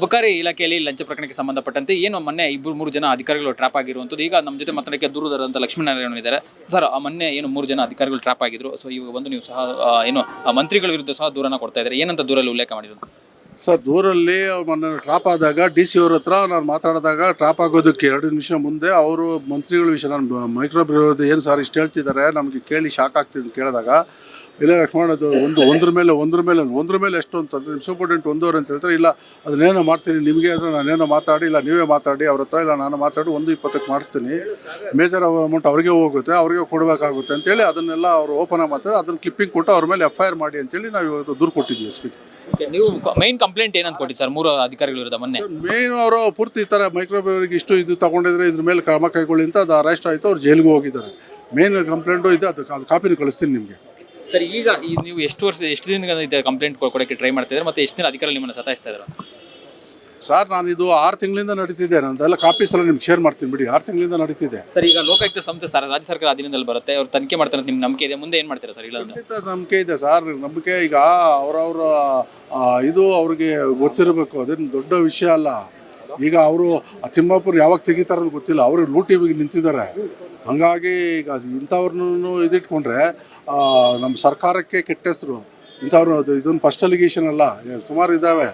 ಅಬಕಾರಿ ಇಲಾಖೆಯಲ್ಲಿ ಲಂಚ ಪ್ರಕರಣಕ್ಕೆ ಸಂಬಂಧಪಟ್ಟಂತೆ ಏನು ಮೊನ್ನೆ 2-3 ಜನ ಅಧಿಕಾರಿಗಳು ಟ್ರಾಪ್ ಆಗಿರುವಂಥದ್ದು. ಈಗ ನಮ್ಮ ಜೊತೆ ಮಾತನಾಡಕ್ಕೆ ದೂರದರಂತ ಲಕ್ಷ್ಮೀನಾರಾಯಣ ಇದ್ದಾರೆ. ಸರ್, ಮೊನ್ನೆ ಏನು 3 ಜನ ಅಧಿಕಾರಿಗಳು ಟ್ರಾಪ್ ಆಗಿದ್ರು. ಸೊ ಇವಾಗ ಒಂದು ನೀವು ಸಹ ಏನು ಮಂತ್ರಿಗಳ ವಿರುದ್ಧ ಸಹ ದೂರನ್ನ ಕೊಡ್ತಾ ಇದ್ದಾರೆ. ಏನಂತ ದೂರಲ್ಲಿ ಉಲ್ಲೇಖ ಮಾಡಿರೋದು? ಸರ್, ದೂರಲ್ಲಿ ಮೊನ್ನೆ ಟ್ರಾಪ್ ಆದಾಗ DC ಅವ್ರ ಹತ್ರ ನಾನು ಮಾತಾಡಿದಾಗ ಟ್ರಾಪ್ ಆಗೋದಕ್ಕೆ 2 ನಿಮಿಷ ಮುಂದೆ ಅವರು ಮಂತ್ರಿಗಳ ವಿಷಯ ನಾನು ಮೈಕ್ರೋಬ್ ವಿರೋಧ ಏನು ಸರ್ ಇಷ್ಟು ಹೇಳ್ತಿದ್ದಾರೆ ನಮಗೆ ಕೇಳಿ ಶಾಕ್ ಆಗ್ತಿದೆ ಅಂತ ಕೇಳಿದಾಗ ಇಲ್ಲ ಮಾಡೋದು ಒಂದ್ರ ಮೇಲೆ ಎಷ್ಟು ಅಂತಂದರೆ ಸೂಪರ್ಡೆಂಟ್ 1 ಅಂತ ಹೇಳ್ತಾರೆ. ಇಲ್ಲ ಅದನ್ನೇನೋ ಮಾಡ್ತೀನಿ ನಿಮಗೆ ಅಂದರೆ ನಾನೇನೋ ಮಾತಾಡಿ, ಇಲ್ಲ ನೀವೇ ಮಾತಾಡಿ ಅವ್ರ ಹತ್ರ, ಇಲ್ಲ ನಾನು ಮಾತಾಡಿ 1:20ಕ್ಕೆ ಮಾಡಿಸ್ತೀನಿ, ಮೇಜರ್ ಅಮೌಂಟ್ ಅವ್ರಿಗೆ ಹೋಗುತ್ತೆ, ಅವ್ರಿಗೆ ಕೊಡಬೇಕಾಗುತ್ತೆ ಅಂತೇಳಿ ಅದನ್ನೆಲ್ಲ ಅವರು ಓಪನ್ ಆಗಿ ಮಾತಾಡಿ ಅದನ್ನು ಕ್ಲಿಪ್ಪಿಂಗ್ ಕೊಟ್ಟು ಅವ್ರ ಮೇಲೆ FIR ಮಾಡಿ ಅಂತೇಳಿ ನಾವು ಇವತ್ತು ದೂರು ಕೊಟ್ಟಿದ್ವಿ ಎಸ್ಪಿಗೆ. ನೀವು ಮೈನ್ ಕಂಪ್ಲೇಂಟ್ ಏನಂತ ಕೊಟ್ಟಿದ್ದು ಸರ್ 3 ಅಧಿಕಾರಿಗಳು ಇರೋದ ಮೊನ್ನೆ? ಮೇನ್ ಅವರು ಪೂರ್ತಿ ಈ ಥರ ಮೈಕ್ರೋಬ್ರಿಗೆ ಇದು ತಗೊಂಡಿದ್ರೆ ಇದ್ರ ಮೇಲೆ ಕ್ರಮ ಕೈಗೊಳ್ಳಿ ಅಂತ ಅದು ಅರೆಸ್ಟ್ ಆಯಿತು, ಅವ್ರು ಜೈಲಿಗೂ ಹೋಗಿದ್ದಾರೆ. ಮೇನ್ ಕಂಪ್ಲೇಂಟು ಇದೆ, ಅದು ಕಾಪಿನ ಕಳಿಸ್ತೀನಿ ನಿಮಗೆ. ಸರ್, ಈಗ ನೀವು ಎಷ್ಟು ದಿನದಿಂದ ಕಂಪ್ಲೇಂಟ್ ಕೊಡೋಕ್ಕೆ ಟ್ರೈ ಮಾಡ್ತಿದ್ದಾರೆ ಮತ್ತು ಎಷ್ಟು ದಿನ ಅಧಿಕಾರಿಗಳು ನಿಮ್ಮನ್ನು ಸತಾಯಿಸ್ತಾ ಇದ್ದಾರೆ? ಸರ್, ನಾನು ಇದು 6 ತಿಂಗಳಿಂದ ನಡೀತಿದೆ. ನಂದೆಲ್ಲ ಕಾಪೀಸ್ ಎಲ್ಲ ನಿಮ್ಗೆ ಶೇರ್ ಮಾಡ್ತೀನಿ ಬಿಡಿ. 6 ತಿಂಗಳಿಂದ ನಡೀತಿದೆ. ಸರ್, ಈಗ ಲೋಕಾಯುಕ್ತ ಸಂಸ್ಥೆ ಸರ್ ರಾಜ್ಯ ಸರ್ಕಾರ ಅಧೀನದಲ್ಲಿ ಬರುತ್ತೆ, ಅವ್ರು ತನಿಖೆ ಮಾಡ್ತಾರೆ, ನಿಮ್ಗೆ ನಂಬಿಕೆ ಇದೆ? ಮುಂದೆ ಏನು ಮಾಡ್ತೀರಾ ಸರ್? ಇಲ್ಲ ನಂಬಿಕೆ ಇದೆ ಸರ್, ನಂಬಿಕೆ. ಈಗ ಅವರವರ ಇದು ಅವ್ರಿಗೆ ಗೊತ್ತಿರಬೇಕು, ಅದೇನು ದೊಡ್ಡ ವಿಷಯ ಅಲ್ಲ. ಈಗ ಅವರು ತಿಮ್ಮಾಪುರ ಯಾವಾಗ ತೆಗಿತಾರದು ಗೊತ್ತಿಲ್ಲ, ಅವರು ಲೂಟಿ ನಿಂತಿದ್ದಾರೆ. ಹಾಗಾಗಿ ಈಗ ಇಂಥವ್ರನ್ನೂ ಇದಿಟ್ಕೊಂಡ್ರೆ ನಮ್ಮ ಸರ್ಕಾರಕ್ಕೆ ಕೆಟ್ಟ ಹೆಸರು. ಇಂಥವ್ರು ಇದೊಂದು ಫಸ್ಟ್ ಅಲಿಗೇಷನ್ ಅಲ್ಲ, ಸುಮಾರು ಇದ್ದಾವೆ.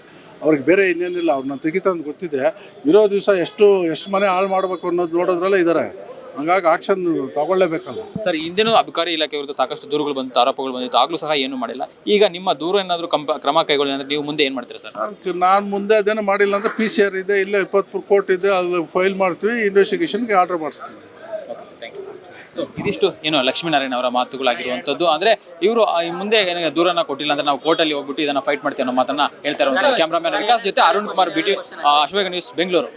ಅವ್ರಿಗೆ ಬೇರೆ ಇನ್ನೇನಿಲ್ಲ, ಅವ್ರನ್ನ ತೆಗಿತಂದು ಗೊತ್ತಿದೆ. ಇರೋ ದಿವಸ ಎಷ್ಟು ಮನೆ ಹಾಳು ಮಾಡಬೇಕು ಅನ್ನೋದು ನೋಡೋದ್ರಲ್ಲೇ ಇದ್ದಾರೆ. ಹಂಗಾಗಿ ಆಕ್ಷನ್ ತಗೊಳ್ಳೇಬೇಕಲ್ಲ ಸರ್. ಹಿಂದೆನೂ ಅಬಕಾರಿ ಇಲಾಖೆ ವಿರುದ್ಧ ಸಾಕಷ್ಟು ದೂರುಗಳು ಬಂದಿತ್ತು, ಆರೋಪಗಳು ಬಂದಿತ್ತು, ಆಗಲೂ ಸಹ ಏನು ಮಾಡಿಲ್ಲ. ಈಗ ನಿಮ್ಮ ದೂರ ಏನಾದರೂ ಕ್ರಮ ಕೈಗೊಳ್ಳಿ ಅಂದರೆ ನೀವು ಮುಂದೆ ಏನು ಮಾಡ್ತೀರಾ ಸರ್? ನಾನು ಮುಂದೆ ಅದೇನು ಮಾಡಿಲ್ಲ ಅಂದರೆ PCR ಇದೆ, ಇಲ್ಲೇ 23 ಕೋರ್ಟ್ ಇದೆ, ಅಲ್ಲಿ ಫೈಲ್ ಮಾಡ್ತೀವಿ, ಇನ್ವೆಸ್ಟಿಗೇಷನ್ಗೆ ಆರ್ಡರ್ ಮಾಡಿಸ್ತೀವಿ. ಇದಿಷ್ಟು ಏನು ಲಕ್ಷ್ಮೀನಾರಾಯಣ ಅವರ ಮಾತುಗಳಾಗಿರುವಂಥದ್ದು. ಅಂದರೆ ಇವರು ಮುಂದೆ ದೂರನ್ನ ಕೊಟ್ಟಿಲ್ಲ ಅಂದರೆ ನಾವು ಕೋರ್ಟಲ್ಲಿ ಹೋಗ್ಬಿಟ್ಟು ಇದನ್ನು ಫೈಟ್ ಮಾಡ್ತೀವಿ ಅನ್ನೋ ಮಾತನ್ನ ಹೇಳ್ತಾ ಇರುವಂಥದ್ದು. ಕ್ಯಾಮ್ರಾಮನ್ ವಿಕಾಸ್ ಜೊತೆ ಅರುಣ್ ಕುಮಾರ್, BT ಅಶ್ವೇಗ ನ್ಯೂಸ್, ಬೆಂಗಳೂರು.